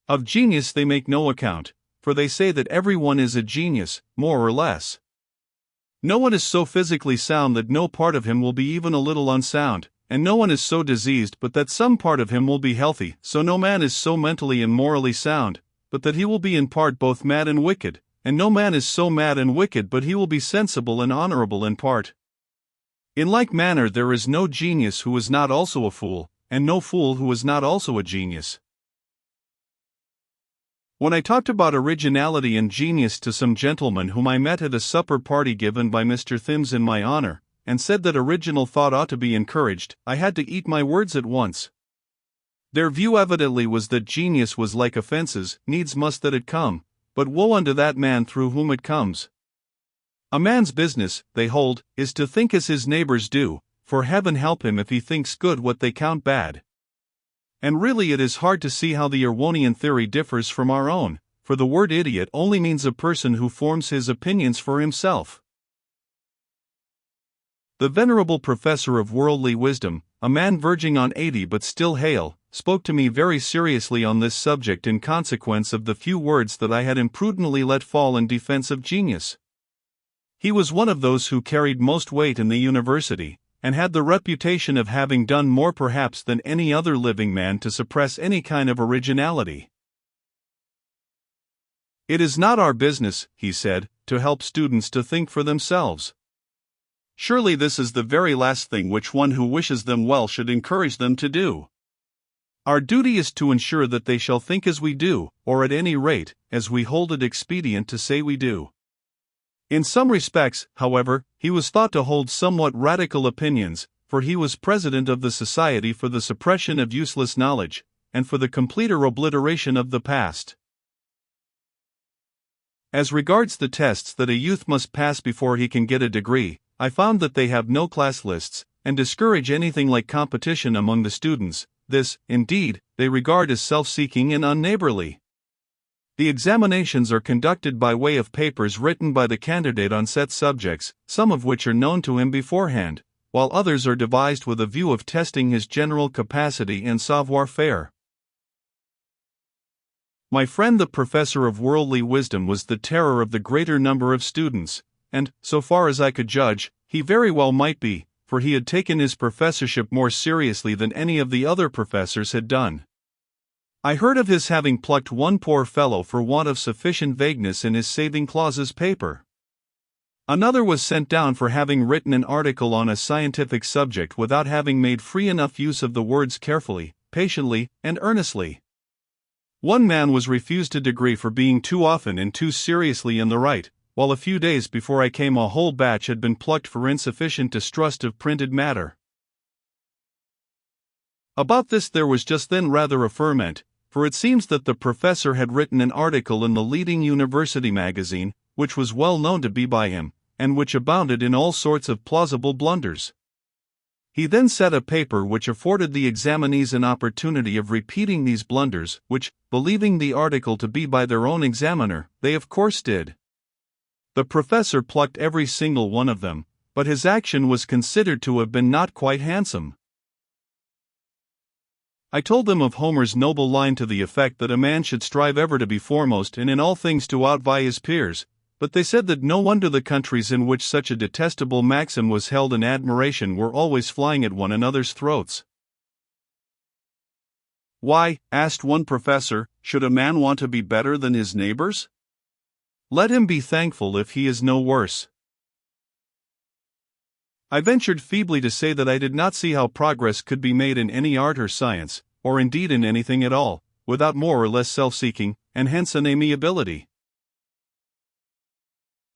Of genius they make no account, for they say that everyone is a genius, more or less. No one is so physically sound that no part of him will be even a little unsound, and no one is so diseased but that some part of him will be healthy, so no man is so mentally and morally sound, but that he will be in part both mad and wicked, and no man is so mad and wicked but he will be sensible and honorable in part. In like manner there is no genius who is not also a fool, and no fool who is not also a genius. When I talked about originality and genius to some gentlemen whom I met at a supper party given by Mr. Thims in my honor, and said that original thought ought to be encouraged, I had to eat my words at once. Their view evidently was that genius was like offences, needs must that it come, but woe unto that man through whom it comes. A man's business, they hold, is to think as his neighbors do, for heaven help him if he thinks good what they count bad. And really it is hard to see how the Erewhonian theory differs from our own, for the word idiot only means a person who forms his opinions for himself. The venerable professor of worldly wisdom, a man verging on 80 but still hale, spoke to me very seriously on this subject in consequence of the few words that I had imprudently let fall in defense of genius. He was one of those who carried most weight in the university, and had the reputation of having done more perhaps than any other living man to suppress any kind of originality. It is not our business, he said, to help students to think for themselves. Surely this is the very last thing which one who wishes them well should encourage them to do. Our duty is to ensure that they shall think as we do, or at any rate, as we hold it expedient to say we do. In some respects, however, he was thought to hold somewhat radical opinions, for he was president of the Society for the Suppression of Useless Knowledge, and for the completer obliteration of the past. As regards the tests that a youth must pass before he can get a degree, I found that they have no class lists, and discourage anything like competition among the students. This, indeed, they regard as self-seeking and unneighborly. The examinations are conducted by way of papers written by the candidate on set subjects, some of which are known to him beforehand, while others are devised with a view of testing his general capacity and savoir-faire. My friend the professor of worldly wisdom was the terror of the greater number of students, and, so far as I could judge, he very well might be, for he had taken his professorship more seriously than any of the other professors had done. I heard of his having plucked one poor fellow for want of sufficient vagueness in his saving clauses paper. Another was sent down for having written an article on a scientific subject without having made free enough use of the words carefully, patiently, and earnestly. One man was refused a degree for being too often and too seriously in the right, while a few days before I came a whole batch had been plucked for insufficient distrust of printed matter. About this there was just then rather a ferment, for it seems that the professor had written an article in the leading university magazine, which was well known to be by him, and which abounded in all sorts of plausible blunders. He then set a paper which afforded the examinees an opportunity of repeating these blunders, which, believing the article to be by their own examiner, they of course did. The professor plucked every single one of them, but his action was considered to have been not quite handsome. I told them of Homer's noble line to the effect that a man should strive ever to be foremost and in all things to outvie his peers, but they said that no wonder the countries in which such a detestable maxim was held in admiration were always flying at one another's throats. Why, asked one professor, should a man want to be better than his neighbors? Let him be thankful if he is no worse. I ventured feebly to say that I did not see how progress could be made in any art or science, or indeed in anything at all, without more or less self-seeking, and hence an amiability.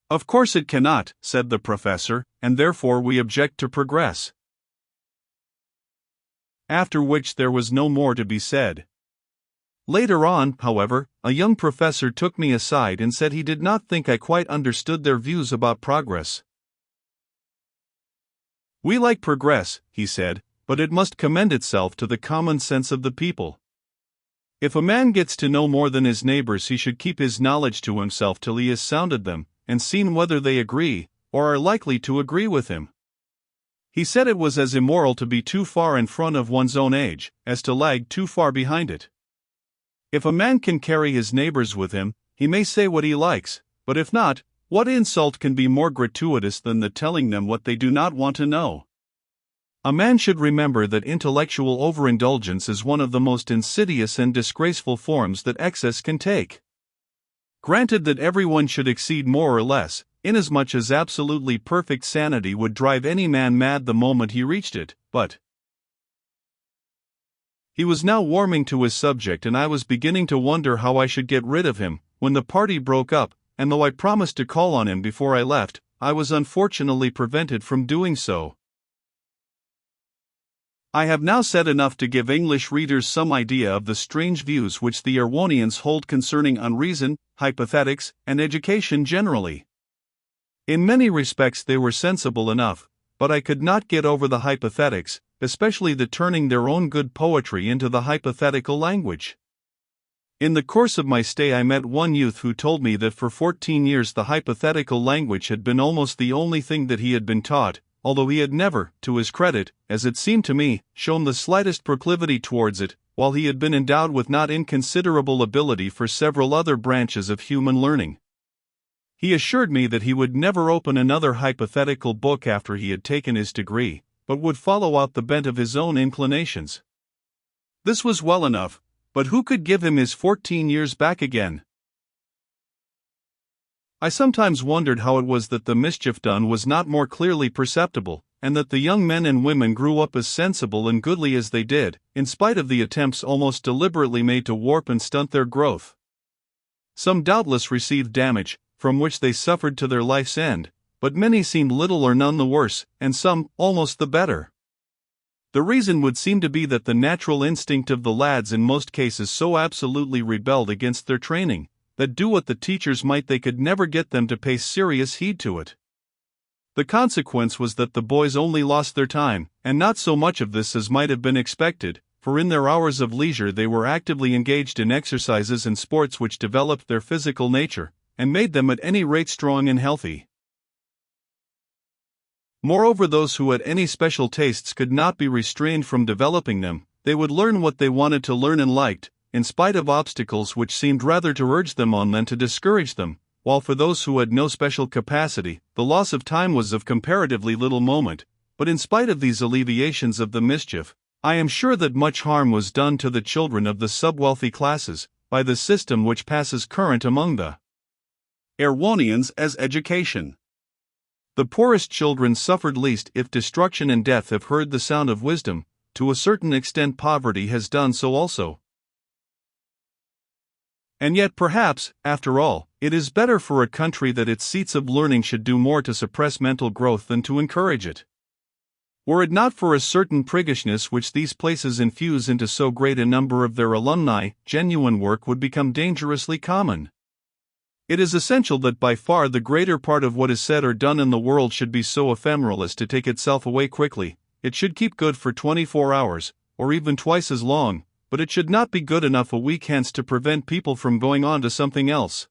Of course it cannot, said the professor, and therefore we object to progress. After which there was no more to be said. Later on, however, a young professor took me aside and said he did not think I quite understood their views about progress. We like progress, he said, but it must commend itself to the common sense of the people. If a man gets to know more than his neighbors, he should keep his knowledge to himself till he has sounded them, and seen whether they agree, or are likely to agree with him. He said it was as immoral to be too far in front of one's own age, as to lag too far behind it. If a man can carry his neighbors with him, he may say what he likes, but if not, what insult can be more gratuitous than the telling them what they do not want to know? A man should remember that intellectual overindulgence is one of the most insidious and disgraceful forms that excess can take. Granted that everyone should exceed more or less, inasmuch as absolutely perfect sanity would drive any man mad the moment he reached it, but he was now warming to his subject, and I was beginning to wonder how I should get rid of him, when the party broke up, and though I promised to call on him before I left, I was unfortunately prevented from doing so. I have now said enough to give English readers some idea of the strange views which the Erewhonians hold concerning unreason, hypothetics, and education generally. In many respects they were sensible enough, but I could not get over the hypothetics, especially the turning their own good poetry into the hypothetical language. In the course of my stay I met one youth who told me that for 14 years the hypothetical language had been almost the only thing that he had been taught, although he had never, to his credit, as it seemed to me, shown the slightest proclivity towards it, while he had been endowed with not inconsiderable ability for several other branches of human learning. He assured me that he would never open another hypothetical book after he had taken his degree, but would follow out the bent of his own inclinations. This was well enough, but who could give him his 14 years back again? I sometimes wondered how it was that the mischief done was not more clearly perceptible, and that the young men and women grew up as sensible and goodly as they did, in spite of the attempts almost deliberately made to warp and stunt their growth. Some doubtless received damage, from which they suffered to their life's end, but many seemed little or none the worse, and some almost the better. The reason would seem to be that the natural instinct of the lads in most cases so absolutely rebelled against their training, that do what the teachers might they could never get them to pay serious heed to it. The consequence was that the boys only lost their time, and not so much of this as might have been expected, for in their hours of leisure they were actively engaged in exercises and sports which developed their physical nature, and made them at any rate strong and healthy. Moreover, those who had any special tastes could not be restrained from developing them. They would learn what they wanted to learn and liked, in spite of obstacles which seemed rather to urge them on than to discourage them, while for those who had no special capacity, the loss of time was of comparatively little moment. But in spite of these alleviations of the mischief, I am sure that much harm was done to the children of the sub-wealthy classes, by the system which passes current among the Erewhonians as education. The poorest children suffered least if destruction and death have heard the sound of wisdom. To a certain extent poverty has done so also. And yet perhaps, after all, it is better for a country that its seats of learning should do more to suppress mental growth than to encourage it. Were it not for a certain priggishness which these places infuse into so great a number of their alumni, genuine work would become dangerously common. It is essential that by far the greater part of what is said or done in the world should be so ephemeral as to take itself away quickly. It should keep good for 24 hours, or even twice as long, but it should not be good enough a week hence to prevent people from going on to something else.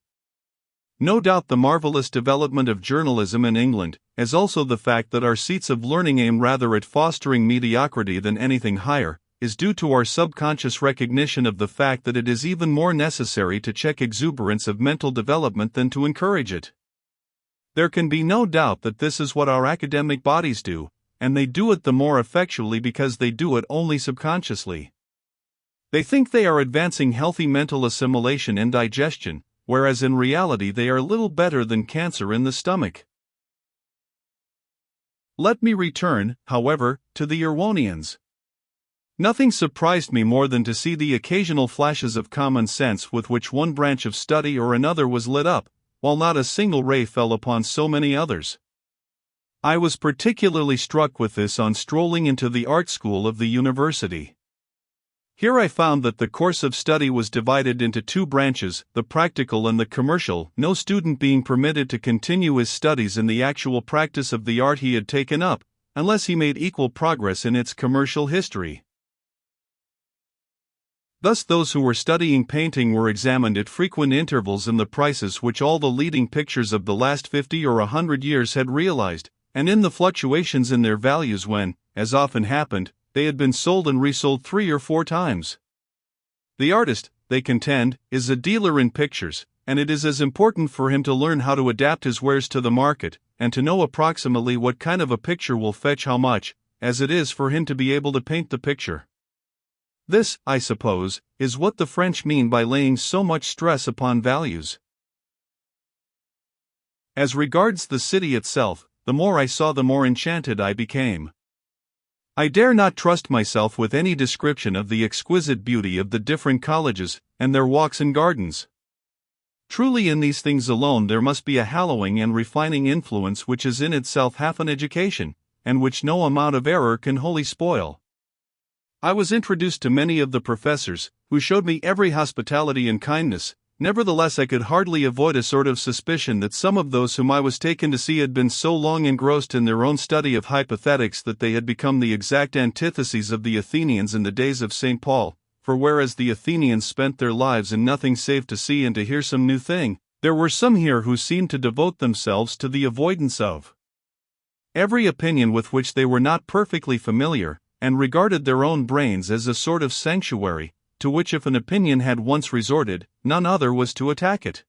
No doubt the marvelous development of journalism in England, as also the fact that our seats of learning aim rather at fostering mediocrity than anything higher, is due to our subconscious recognition of the fact that it is even more necessary to check exuberance of mental development than to encourage it. There can be no doubt that this is what our academic bodies do, and they do it the more effectually because they do it only subconsciously. They think they are advancing healthy mental assimilation and digestion, whereas in reality they are little better than cancer in the stomach. Let me return, however, to the Erewhonians. Nothing surprised me more than to see the occasional flashes of common sense with which one branch of study or another was lit up, while not a single ray fell upon so many others. I was particularly struck with this on strolling into the art school of the university. Here I found that the course of study was divided into two branches, the practical and the commercial, no student being permitted to continue his studies in the actual practice of the art he had taken up, unless he made equal progress in its commercial history. Thus those who were studying painting were examined at frequent intervals in the prices which all the leading pictures of the last 50 or 100 years had realized, and in the fluctuations in their values when, as often happened, they had been sold and resold 3 or 4 times. The artist, they contend, is a dealer in pictures, and it is as important for him to learn how to adapt his wares to the market, and to know approximately what kind of a picture will fetch how much, as it is for him to be able to paint the picture. This, I suppose, is what the French mean by laying so much stress upon values. As regards the city itself, the more I saw the more enchanted I became. I dare not trust myself with any description of the exquisite beauty of the different colleges, and their walks and gardens. Truly in these things alone there must be a hallowing and refining influence which is in itself half an education, and which no amount of error can wholly spoil. I was introduced to many of the professors, who showed me every hospitality and kindness. Nevertheless I could hardly avoid a sort of suspicion that some of those whom I was taken to see had been so long engrossed in their own study of hypothetics that they had become the exact antitheses of the Athenians in the days of St. Paul, for whereas the Athenians spent their lives in nothing save to see and to hear some new thing, there were some here who seemed to devote themselves to the avoidance of every opinion with which they were not perfectly familiar, and regarded their own brains as a sort of sanctuary, to which if an opinion had once resorted, none other was to attack it.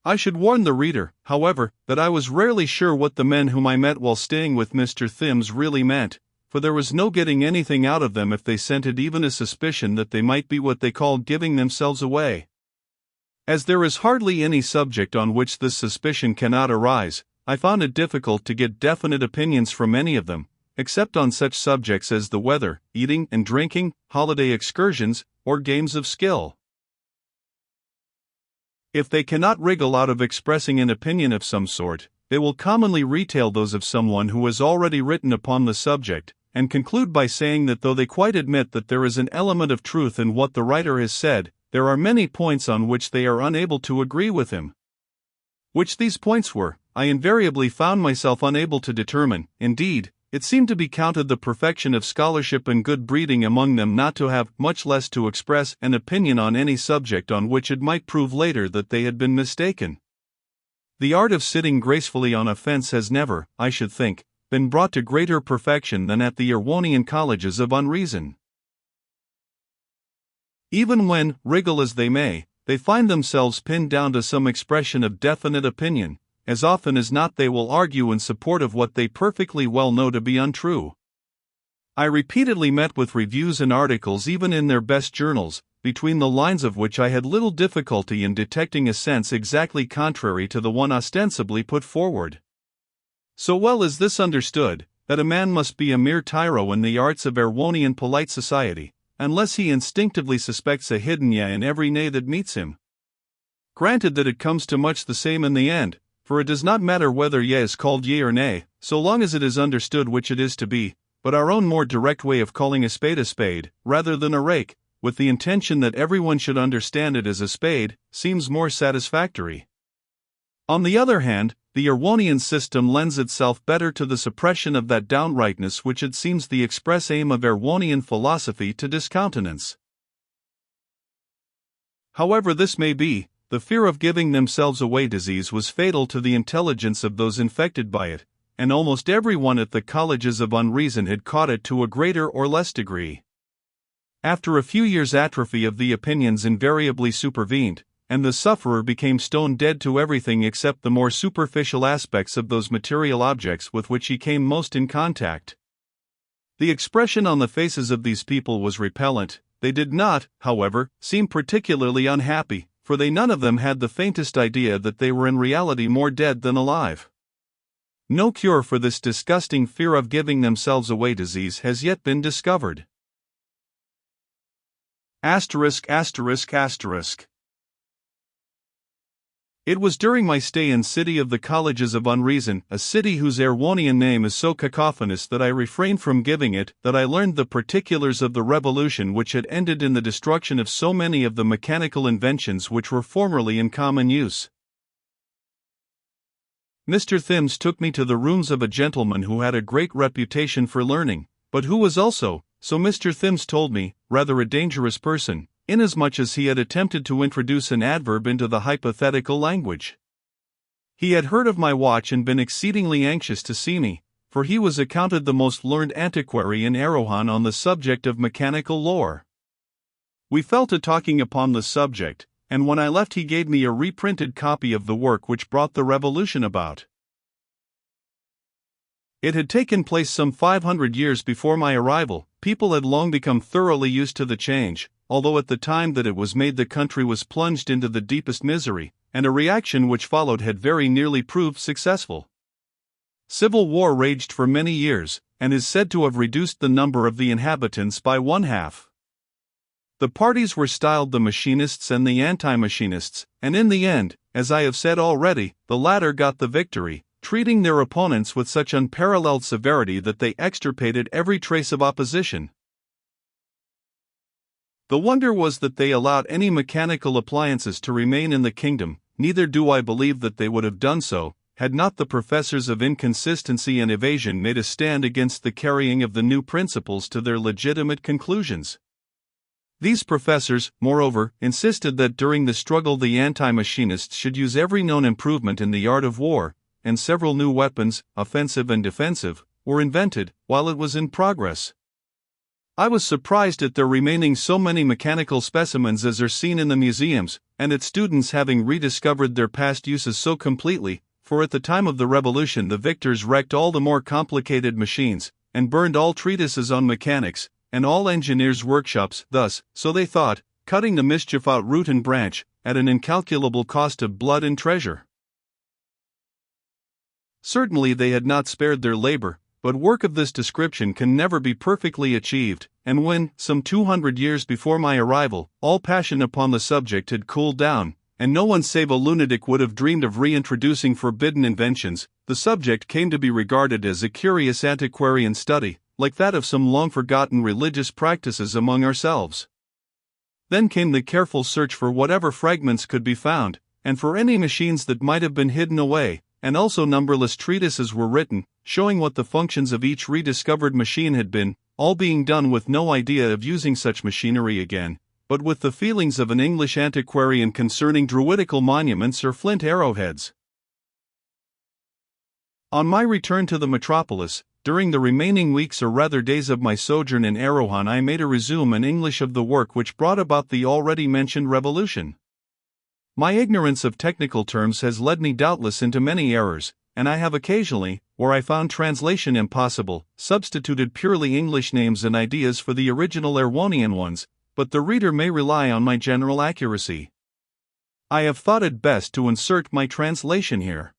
I should warn the reader, however, that I was rarely sure what the men whom I met while staying with Mr. Thims really meant, for there was no getting anything out of them if they scented even a suspicion that they might be what they called giving themselves away. As there is hardly any subject on which this suspicion cannot arise, I found it difficult to get definite opinions from any of them, except on such subjects as the weather, eating and drinking, holiday excursions, or games of skill. If they cannot wriggle out of expressing an opinion of some sort, they will commonly retail those of someone who has already written upon the subject, and conclude by saying that though they quite admit that there is an element of truth in what the writer has said, there are many points on which they are unable to agree with him. Which these points were, I invariably found myself unable to determine. Indeed, it seemed to be counted the perfection of scholarship and good breeding among them not to have, much less to express, an opinion on any subject on which it might prove later that they had been mistaken. The art of sitting gracefully on a fence has never, I should think, been brought to greater perfection than at the Erewhonian colleges of unreason. Even when, wriggle as they may, they find themselves pinned down to some expression of definite opinion, as often as not they will argue in support of what they perfectly well know to be untrue. I repeatedly met with reviews and articles even in their best journals, between the lines of which I had little difficulty in detecting a sense exactly contrary to the one ostensibly put forward. So well is this understood, that a man must be a mere tyro in the arts of Erewhonian polite society, unless he instinctively suspects a hidden ye in every nay that meets him. Granted that it comes to much the same in the end, for it does not matter whether ye is called ye or nay, so long as it is understood which it is to be, but our own more direct way of calling a spade, rather than a rake, with the intention that everyone should understand it as a spade, seems more satisfactory. On the other hand, the Erewhonian system lends itself better to the suppression of that downrightness which it seems the express aim of Erewhonian philosophy to discountenance. However this may be, the fear of giving themselves away disease was fatal to the intelligence of those infected by it, and almost everyone at the colleges of unreason had caught it to a greater or less degree. After a few years atrophy of the opinions invariably supervened, and the sufferer became stone dead to everything except the more superficial aspects of those material objects with which he came most in contact. The expression on the faces of these people was repellent. They did not, however, seem particularly unhappy, for they none of them had the faintest idea that they were in reality more dead than alive. No cure for this disgusting fear of giving themselves away disease has yet been discovered. It was during my stay in City of the Colleges of Unreason, a city whose Erewhonian name is so cacophonous that I refrained from giving it, that I learned the particulars of the revolution which had ended in the destruction of so many of the mechanical inventions which were formerly in common use. Mr. Thims took me to the rooms of a gentleman who had a great reputation for learning, but who was also, so Mr. Thims told me, rather a dangerous person, inasmuch as he had attempted to introduce an adverb into the hypothetical language. He had heard of my watch and been exceedingly anxious to see me, for he was accounted the most learned antiquary in Erewhon on the subject of mechanical lore. We fell to talking upon the subject, and when I left he gave me a reprinted copy of the work which brought the revolution about. It had taken place some 500 years before my arrival. People had long become thoroughly used to the change, although at the time that it was made the country was plunged into the deepest misery, and a reaction which followed had very nearly proved successful. Civil war raged for many years, and is said to have reduced the number of the inhabitants by 1/2. The parties were styled the machinists and the anti-machinists, and in the end, as I have said already, the latter got the victory, treating their opponents with such unparalleled severity that they extirpated every trace of opposition. The wonder was that they allowed any mechanical appliances to remain in the kingdom. Neither do I believe that they would have done so, had not the professors of inconsistency and evasion made a stand against the carrying of the new principles to their legitimate conclusions. These professors, moreover, insisted that during the struggle the anti-machinists should use every known improvement in the art of war, and several new weapons, offensive and defensive, were invented while it was in progress. I was surprised at there remaining so many mechanical specimens as are seen in the museums, and at students having rediscovered their past uses so completely, for at the time of the revolution the victors wrecked all the more complicated machines, and burned all treatises on mechanics, and all engineers' workshops, thus, so they thought, cutting the mischief out root and branch, at an incalculable cost of blood and treasure. Certainly they had not spared their labor, but work of this description can never be perfectly achieved, and when, some 200 years before my arrival, all passion upon the subject had cooled down, and no one save a lunatic would have dreamed of reintroducing forbidden inventions, the subject came to be regarded as a curious antiquarian study, like that of some long-forgotten religious practices among ourselves. Then came the careful search for whatever fragments could be found, and for any machines that might have been hidden away, and also numberless treatises were written, showing what the functions of each rediscovered machine had been, all being done with no idea of using such machinery again, but with the feelings of an English antiquarian concerning druidical monuments or flint arrowheads. On my return to the metropolis, during the remaining weeks or rather days of my sojourn in Erewhon, I made a resume in English of the work which brought about the already mentioned revolution. My ignorance of technical terms has led me doubtless into many errors, and I have occasionally, where I found translation impossible, substituted purely English names and ideas for the original Erewhonian ones, but the reader may rely on my general accuracy. I have thought it best to insert my translation here.